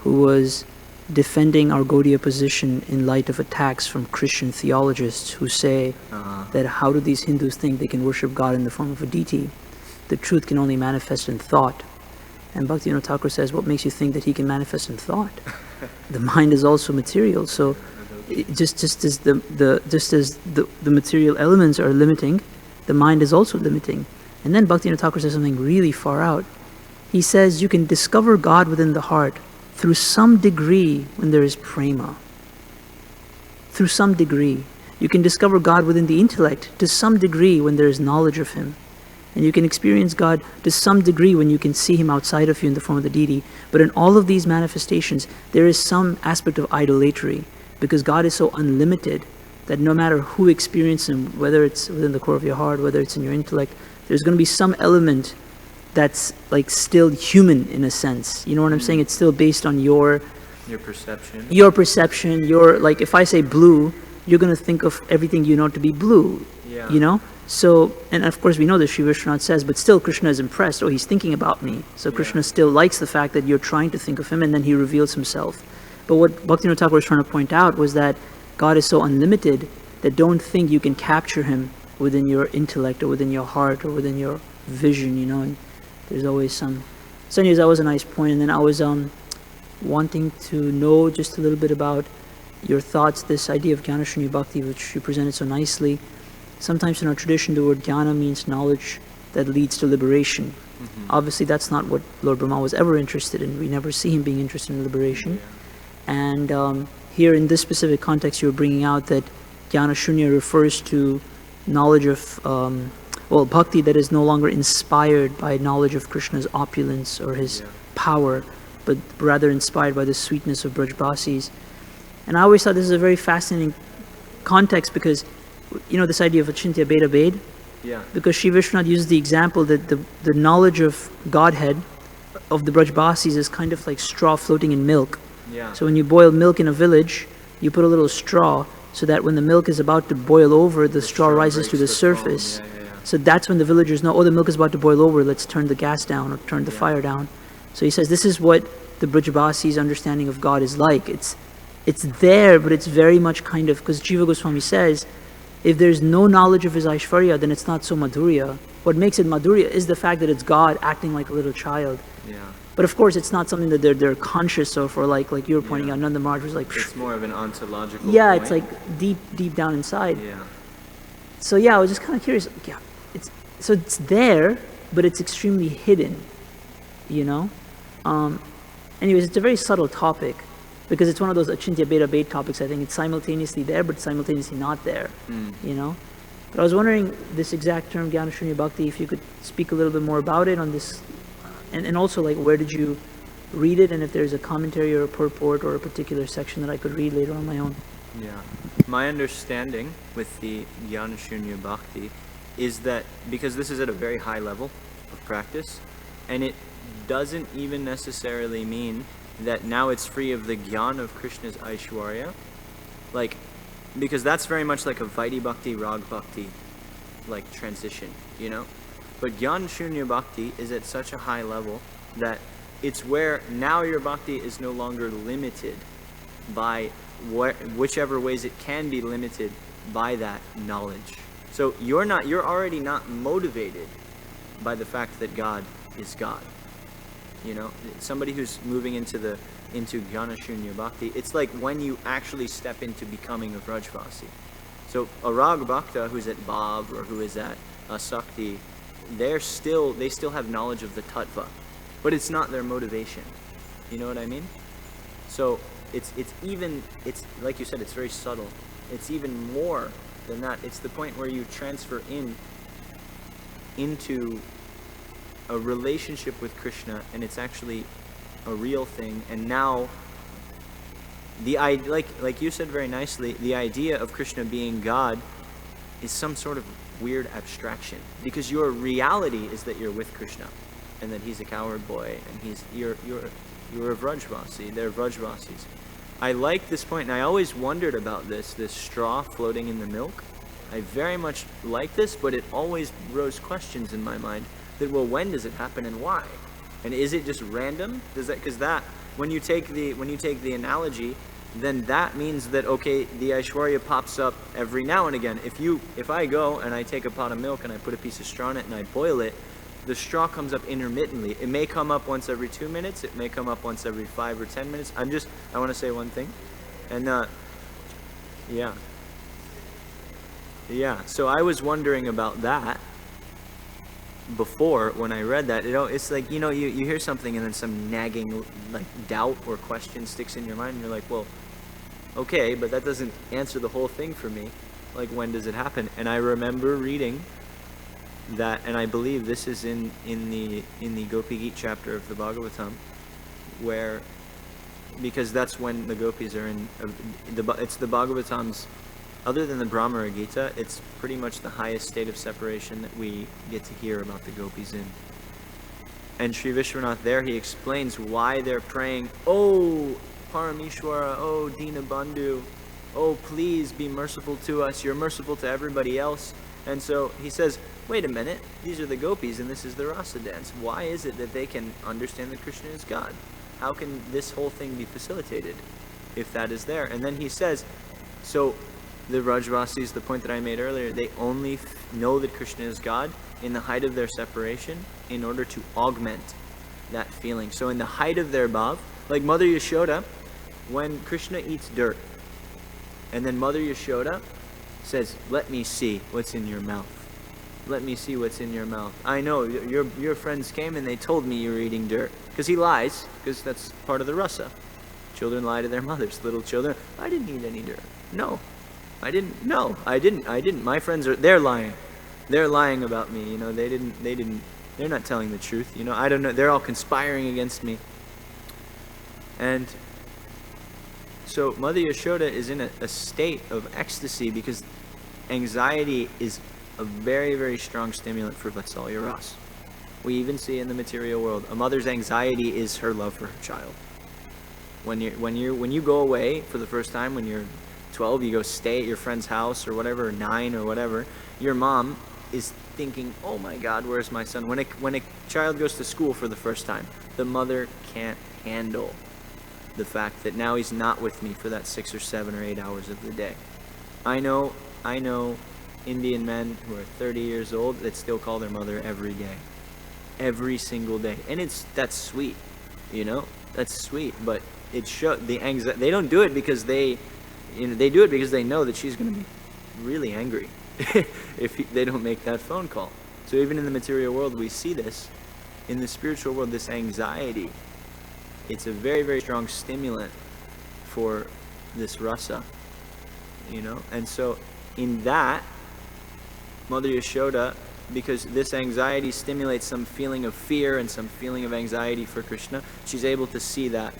who was defending our Gaudiya position in light of attacks from Christian theologists who say that how do these Hindus think they can worship God in the form of a deity? The truth can only manifest in thought. And Bhaktivinoda Thakur says, what makes you think that he can manifest in thought? The mind is also material. So just as the material elements are limiting, the mind is also limiting. And then Bhaktivinoda Thakur says something really far out. He says you can discover God within the heart through some degree when there is prema. Through some degree. You can discover God within the intellect to some degree when there is knowledge of Him. And you can experience God to some degree when you can see Him outside of you in the form of the deity. But in all of these manifestations, there is some aspect of idolatry, because God is so unlimited that no matter who experiences Him, whether it's within the core of your heart, whether it's in your intellect, there's going to be some element that's like still human in a sense. You know what I'm saying? It's still based on your perception. Your perception, like if I say blue, you're going to think of everything you know to be blue. Yeah. You know? So, and of course we know that Sri Vishwanath says, but still Krishna is impressed. Oh, he's thinking about me. So Krishna still likes the fact that you're trying to think of him, and then he reveals himself. But what Bhaktivinoda Thakur was trying to point out was that God is so unlimited that don't think you can capture him within your intellect or within your heart or within your vision, you know. And there's always some... So anyways, that was a nice point. And then I was wanting to know just a little bit about your thoughts, this idea of Jnana Shunya Bhakti, which you presented so nicely. Sometimes in our tradition, the word jnana means knowledge that leads to liberation. Obviously, that's not what Lord Brahma was ever interested in. We never see him being interested in liberation. And here in this specific context, you're bringing out that jnana shunya refers to knowledge of, bhakti that is no longer inspired by knowledge of Krishna's opulence or his power, but rather inspired by the sweetness of Brajbasis. And I always thought this is a very fascinating context because, you know, this idea of Achintya Beda Bed, because Sri Vishwanath uses the example that the knowledge of Godhead of the Brajbasis is kind of like straw floating in milk. So when you boil milk in a village, you put a little straw so that when the milk is about to boil over, the straw rises to the surface. So that's when the villagers know, oh, the milk is about to boil over, let's turn the gas down or turn the fire down. So he says this is what the Brajbasis' understanding of God is like. It's there, but it's very much kind of, because Jiva Goswami says, if there's no knowledge of his Aishwarya, then it's not so Madhurya. What makes it Madhurya is the fact that it's God acting like a little child. But of course, it's not something that they're conscious of, or like you were pointing out, Nanda Maharaj was like... It's more of an ontological point. It's like deep down inside. So I was just kind of curious. It's there, but it's extremely hidden, you know? Anyways, it's a very subtle topic, because it's one of those Achintya Beda Bed topics. I think it's simultaneously there, but simultaneously not there, you know? But I was wondering, this exact term, Jnana Shunya Bhakti, if you could speak a little bit more about it on this, and also like where did you read it, and if there's a commentary or a purport or a particular section that I could read later on my own. My understanding with the Jnana Shunya Bhakti is that, because this is at a very high level of practice, and it doesn't even necessarily mean that now it's free of the gyan of Krishna's Aishwarya, like, because that's very much like a Vaidhi Bhakti, Rag Bhakti, like, transition, you know? But Jnana Shunya Bhakti is at such a high level that it's where now your Bhakti is no longer limited by whichever ways it can be limited by that knowledge. So you're already not motivated by the fact that God is God. You know, somebody who's moving into Jnana Shunya Bhakti, it's like when you actually step into becoming a Vrajvasi. So a Rag Bhakta who's at Bhav or who is at Asakti, they still have knowledge of the Tattva, but it's not their motivation. You know what I mean? So it's like you said, it's very subtle. It's even more than that. It's the point where you transfer into a relationship with Krishna, and it's actually a real thing. And now, like you said very nicely, the idea of Krishna being God is some sort of weird abstraction, because your reality is that you're with Krishna, and that he's a cowherd boy, and you're a Vrajvasi. They're Vrajvasis. I like this point, and I always wondered about this straw floating in the milk. I very much like this, but it always rose questions in my mind that, well, when does it happen and why? And is it just random? Because that when you take the analogy, then that means that, okay, the Aishwarya pops up every now and again. If I go and I take a pot of milk and I put a piece of straw in it and I boil it, the straw comes up intermittently. It may come up once every 2 minutes. It may come up once every 5 or 10 minutes. I want to say one thing. And, so I was wondering about that before when I read that. It's like, you hear something and then some nagging, like, doubt or question sticks in your mind, and you're like, well, okay, but that doesn't answer the whole thing for me. Like, when does it happen? And I remember reading that, and I believe this is in the Gopi Gita chapter of the Bhagavatam, because that's when the gopis are in, it's the Bhagavatam's, other than the Brahmara Gita, it's pretty much the highest state of separation that we get to hear about the gopis in. And Sri Vishwanath there, he explains why they're praying, "Oh, Parameshwara, oh, Dina Bandhu, oh, please be merciful to us, you're merciful to everybody else." And so he says, wait a minute, these are the gopis and this is the rasa dance. Why is it that they can understand that Krishna is God? How can this whole thing be facilitated if that is there? And then he says, so the Rajvasis, the point that I made earlier, they only know that Krishna is God in the height of their separation in order to augment that feeling. So in the height of their bhav, like Mother Yashoda, when Krishna eats dirt, and then Mother Yashoda says, "Let me see what's in your mouth. Let me see what's in your mouth. I know, your friends came and they told me you were eating dirt." Because he lies, because that's part of the rasa. Children lie to their mothers. Little children, "I didn't eat any dirt. No, I didn't. No, I didn't. My friends they're lying. They're lying about me. They're not telling the truth. I don't know. They're all conspiring against me." And so Mother Yashoda is in a state of ecstasy because anxiety is a very, very strong stimulant for Vatsalya Ras. We even see in the material world, a mother's anxiety is her love for her child. When you go away for the first time, when you're 12, you go stay at your friend's house or whatever, or 9 or whatever, your mom is thinking, "Oh my God, where's my son?" When a child goes to school for the first time, the mother can't handle the fact that now he's not with me for that 6 or 7 or 8 hours of the day. I know Indian men who are 30 years old that still call their mother every day. Every single day. And that's sweet, that's sweet, but it shows the anxiety. They don't do it because they do it because they know that she's going to be really angry if they don't make that phone call. So even in the material world, we see this. In the spiritual world, this anxiety, it's a very, very strong stimulant for this rasa, And so in that, Mother Yashoda, because this anxiety stimulates some feeling of fear and some feeling of anxiety for Krishna, she's able to see that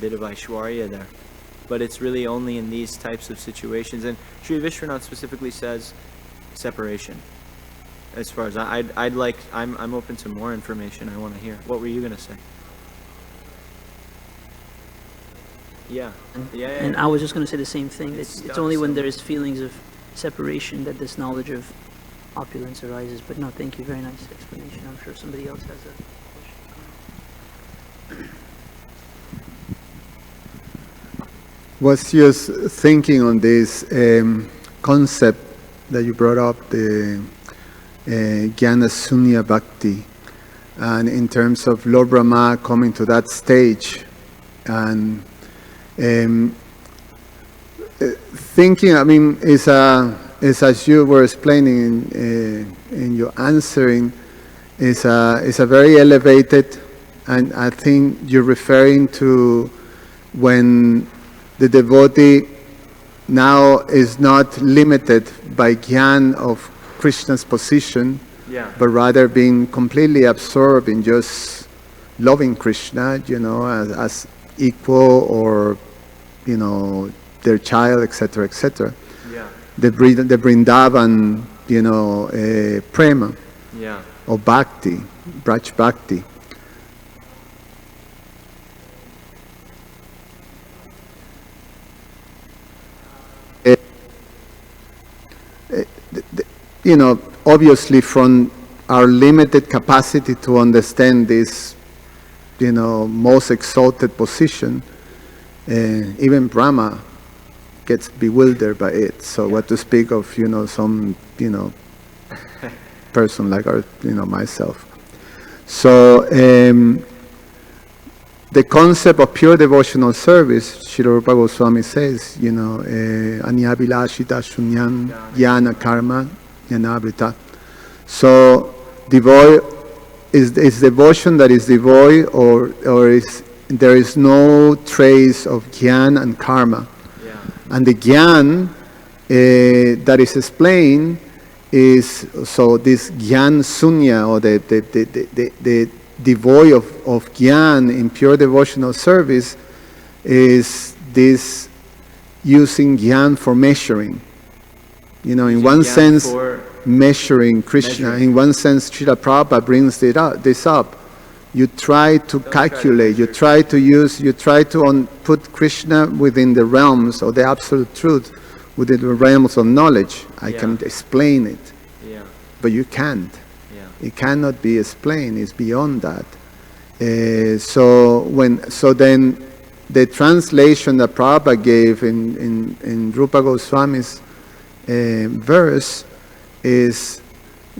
bit of Aishwarya there. But it's really only in these types of situations. And Sri Vishwanath specifically says separation. As far as I'm open to more information I want to hear. What were you going to say? Yeah. And I was just going to say the same thing. It's only when there is feelings of separation that this knowledge of opulence arises. But no, thank you. Very nice explanation. I'm sure somebody else has a question. Was just thinking on this concept that you brought up, the Jnana Sunya Bhakti, and in terms of Lord Brahma coming to that stage, and thinking, is as you were explaining in your answering, is a very elevated, and I think you're referring to when the devotee now is not limited by jnana of Krishna's position, but rather being completely absorbed in just loving Krishna, as equal or, their child, etc., etc. Yeah. The Vrindavan, prema, or bhakti, Braj Bhakti. Obviously from our limited capacity to understand this most exalted position, even Brahma gets bewildered by it. So what to speak of, some, person like myself. So the concept of pure devotional service, Srila Rupa Goswami says, Anyabilashita Shunyam Jnana Karma Jnanavrita. So is devotion that is devoid, or there is no trace of jnana and karma. Yeah. And the jnana that is explained is, so this jnana sunya, or the devoid of jnana in pure devotional service, is this using jnana for measuring. In one sense, measuring Krishna. In one sense, Srila Prabhupada brings this up. You try to calculate, you try to put Krishna within the realms of the absolute truth, within the realms of knowledge. I can explain it, but you can't. It cannot be explained. It's beyond that. So then the translation that Prabhupada gave in Rupa Goswami's verse is,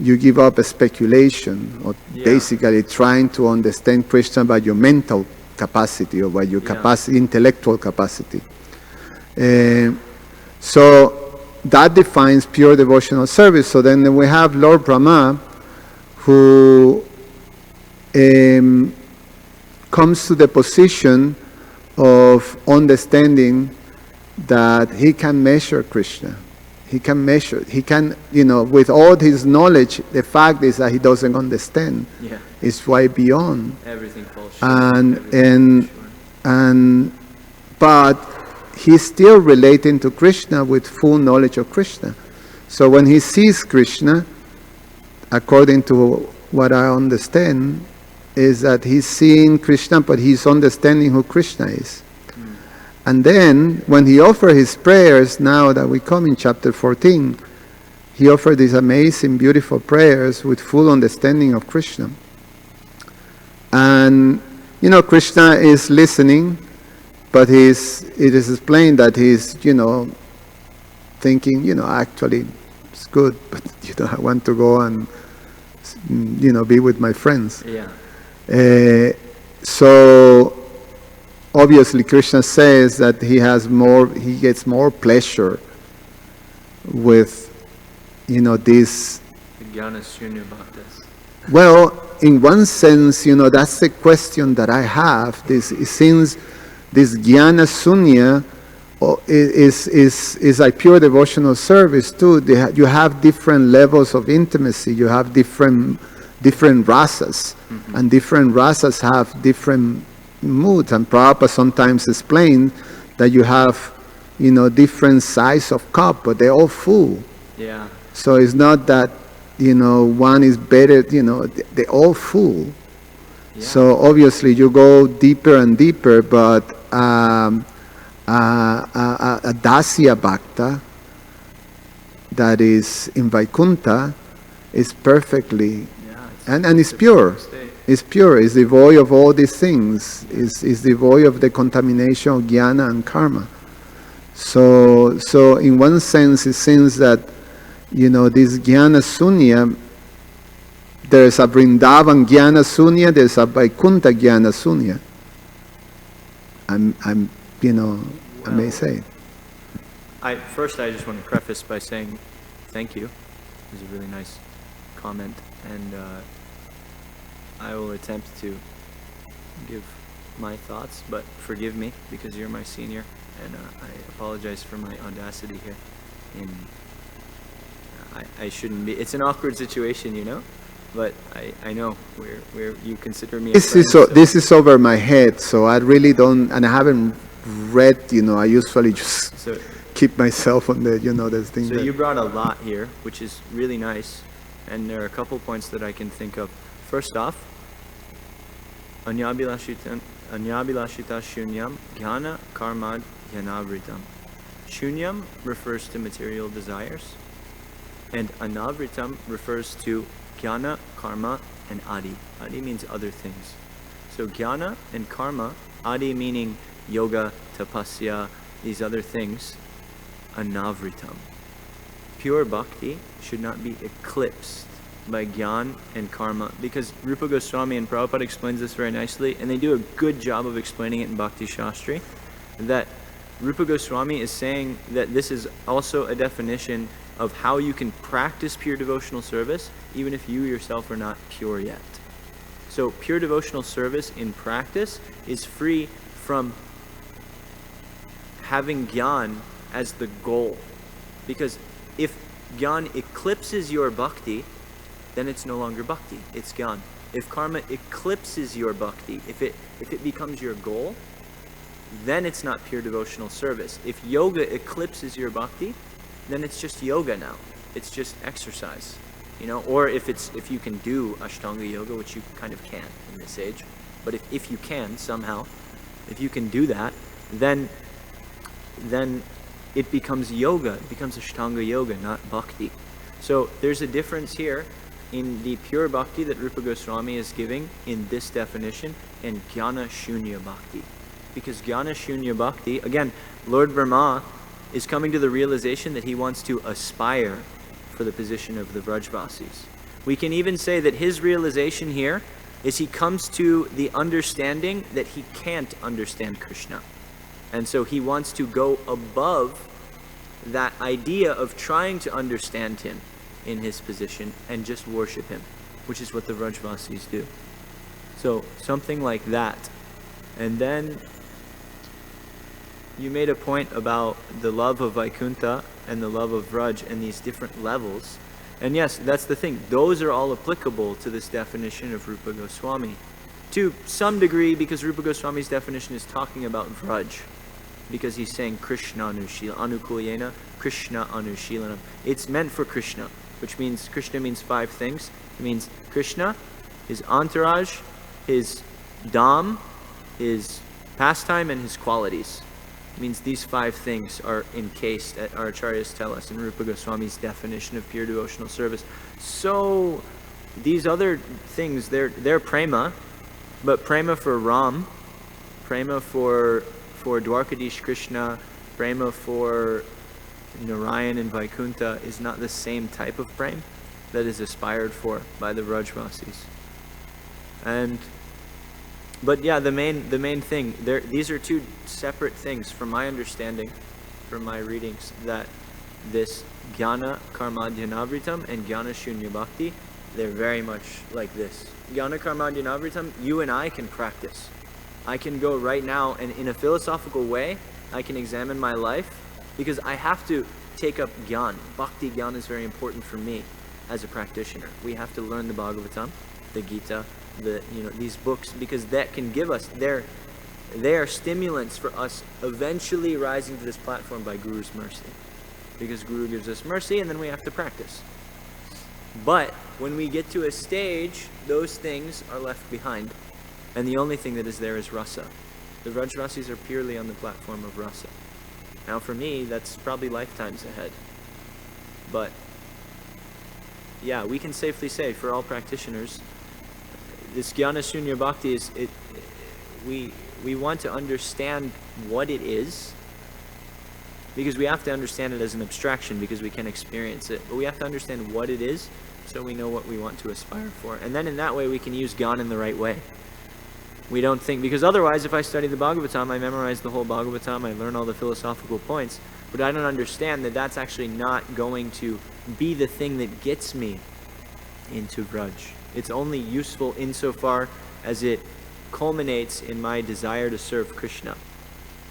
you give up a speculation, or basically trying to understand Krishna by your mental capacity, or by your intellectual capacity. So that defines pure devotional service. So then we have Lord Brahma, who comes to the position of understanding that he can measure Krishna. He can measure, with all his knowledge, the fact is that he doesn't understand. It's way beyond. Everything falls short. But he's still relating to Krishna with full knowledge of Krishna. So when he sees Krishna, according to what I understand, is that he's seeing Krishna, but he's understanding who Krishna is. And then, when he offered his prayers, now that we come in chapter 14, he offered these amazing, beautiful prayers with full understanding of Krishna. And, Krishna is listening, but it is explained that he's, thinking, actually, it's good, but, I want to go and, be with my friends. So, obviously, Krishna says that he gets more pleasure with, this. Well, in one sense, that's the question that I have. Since this jnana sunya is a pure devotional service too. You have different levels of intimacy. You have different rasas, and different rasas have different moods. And Prabhupada sometimes explained that you have, different size of cup, but they're all full. So it's not that, one is better. They're all full. So obviously you go deeper and deeper, but a dasya bhakta that is in Vaikuntha is perfectly, and it's pure. It's pure. It's devoid of all these things. It's devoid of the contamination of jnana and karma. So in one sense, it seems that, this jnana sunya, there's a Vrindavan jnana sunya, there's a Vaikuntha jnana sunya. I may say. First, I just want to preface by saying thank you. It was a really nice comment, and I will attempt to give my thoughts, but forgive me because you're my senior, and I apologize for my audacity here. I shouldn't be. It's an awkward situation, but I know where you consider me. This is over my head, so I really don't, and I haven't read. I usually just keep myself on the those things. So you brought a lot here, which is really nice, and there are a couple points that I can think of. First off, Anyabilashita shunyam jnana karmad jnanavritam. Shunyam refers to material desires, and anavritam refers to jnana, karma, and adi. Adi means other things. So So jnana and karma, adi meaning yoga, tapasya, these other things, anavritam. Pure bhakti should not be eclipsed by jnana and karma, because Rupa Goswami and Prabhupada explains this very nicely, and they do a good job of explaining it in Bhakti Shastri, that Rupa Goswami is saying that this is also a definition of how you can practice pure devotional service even if you yourself are not pure yet. So pure devotional service in practice is free from having jnana as the goal. Because if jnana eclipses your bhakti, then it's no longer bhakti, it's jnana. If karma eclipses your bhakti, if it becomes your goal, then it's not pure devotional service. If yoga eclipses your bhakti, then it's just yoga now. It's just exercise. Or if you can do Ashtanga yoga, which you kind of can in this age, but if you can somehow, if you can do that, then it becomes yoga, it becomes Ashtanga yoga, not bhakti. So there's a difference here in the pure bhakti that Rupa Goswami is giving in this definition and jnana shunya bhakti. Because jnana shunya bhakti, again, Lord Brahma is coming to the realization that he wants to aspire for the position of the Vrajvasis. We can even say that his realization here is he comes to the understanding that he can't understand Krishna. And so he wants to go above that idea of trying to understand him in his position and just worship him, which is what the Vrajvasis do. So something like that. And then you made a point about the love of Vaikuntha and the love of Vraj and these different levels. And yes, that's the thing. Those are all applicable to this definition of Rupa Goswami. To some degree, because Rupa Goswami's definition is talking about Vraj. Because he's saying Krishna Anukulyena, Krishna Anushilanam. It's meant for Krishna, which means Krishna means 5 things. It means Krishna, his entourage, his dham, his pastime, and his qualities. It means these 5 things are encased, our acharyas tell us, in Rupa Goswami's definition of pure devotional service. So these other things, they're prema, but prema for Ram, prema for Dwarkadish Krishna, prema for Narayan and Vaikuntha is not the same type of prema that is aspired for by the Vrajvasis. But yeah, the main thing, these are 2 separate things from my understanding, from my readings, that this jnana karmadhyanavritam and jnana shunya bhakti, they're very much like this. Jnana karmadhyanavritam, you and I can practice. I can go right now and in a philosophical way, I can examine my life because I have to take up jnana. Bhakti jnana is very important for me as a practitioner. We have to learn the Bhagavatam, the Gita, these books, because that can give us, they are stimulants for us eventually rising to this platform by Guru's mercy. Because Guru gives us mercy and then we have to practice. But when we get to a stage, those things are left behind. And the only thing that is there is rasa. The Vrajvasis are purely on the platform of rasa. Now for me, that's probably lifetimes ahead. But yeah, we can safely say for all practitioners, this jnana shunya bhakti is, we want to understand what it is, because we have to understand it as an abstraction because we can experience it. But we have to understand what it is so we know what we want to aspire for. And then in that way we can use jnana in the right way. We don't think, because otherwise if I study the Bhagavatam, I memorize the whole Bhagavatam, I learn all the philosophical points, but I don't understand that that's actually not going to be the thing that gets me into Vraj. It's only useful insofar as it culminates in my desire to serve Krishna.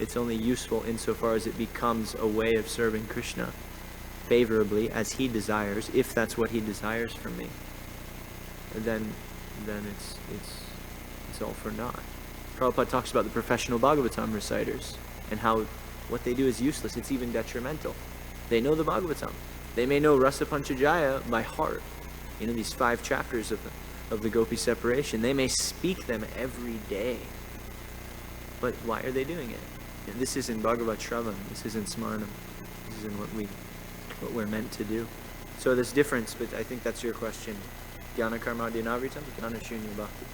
It's only useful insofar as it becomes a way of serving Krishna favorably as he desires, if that's what he desires from me. And then it's all for naught. Prabhupada talks about the professional Bhagavatam reciters and how what they do is useless. It's even detrimental. They know the Bhagavatam. They may know Rasa Panchajaya by heart. These 5 chapters of the Gopi separation. They may speak them every day. But why are they doing it? And this isn't Bhagavat Shravan. This isn't Smarnam. This isn't what we're meant to do. So there's difference, but I think that's your question. Jnana karmadhyanavritam, jnana shunya bhakti.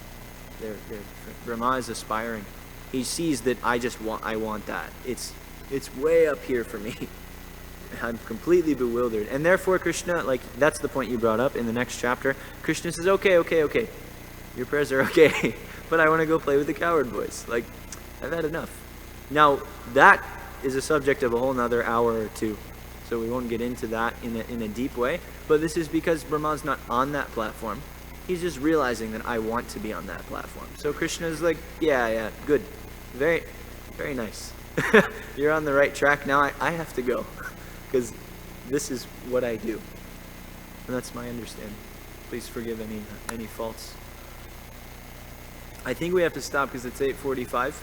Brahma is aspiring. He sees that I want that. It's way up here for me. I'm completely bewildered. And therefore Krishna, like, that's the point you brought up in the next chapter. Krishna says, okay. Your prayers are okay, but I want to go play with the coward boys. Like, I've had enough. Now, that is a subject of a whole nother hour or two. So we won't get into that in a deep way. But this is because Brahma's not on that platform. He's just realizing that I want to be on that platform. So Krishna is like, yeah, good. Very, very nice. You're on the right track. Now I have to go. Because this is what I do. And that's my understanding. Please forgive any faults. I think we have to stop because it's 8:45.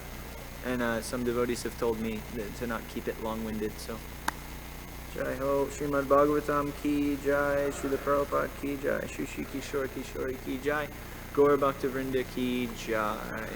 And some devotees have told me to not keep it long-winded. So, Jai Ho, Srimad Bhagavatam ki Jai, Srila Prabhupada ki Jai, Shri Kishore Kishori ki Jai, Gaur Bhakta Vrinda ki Jai.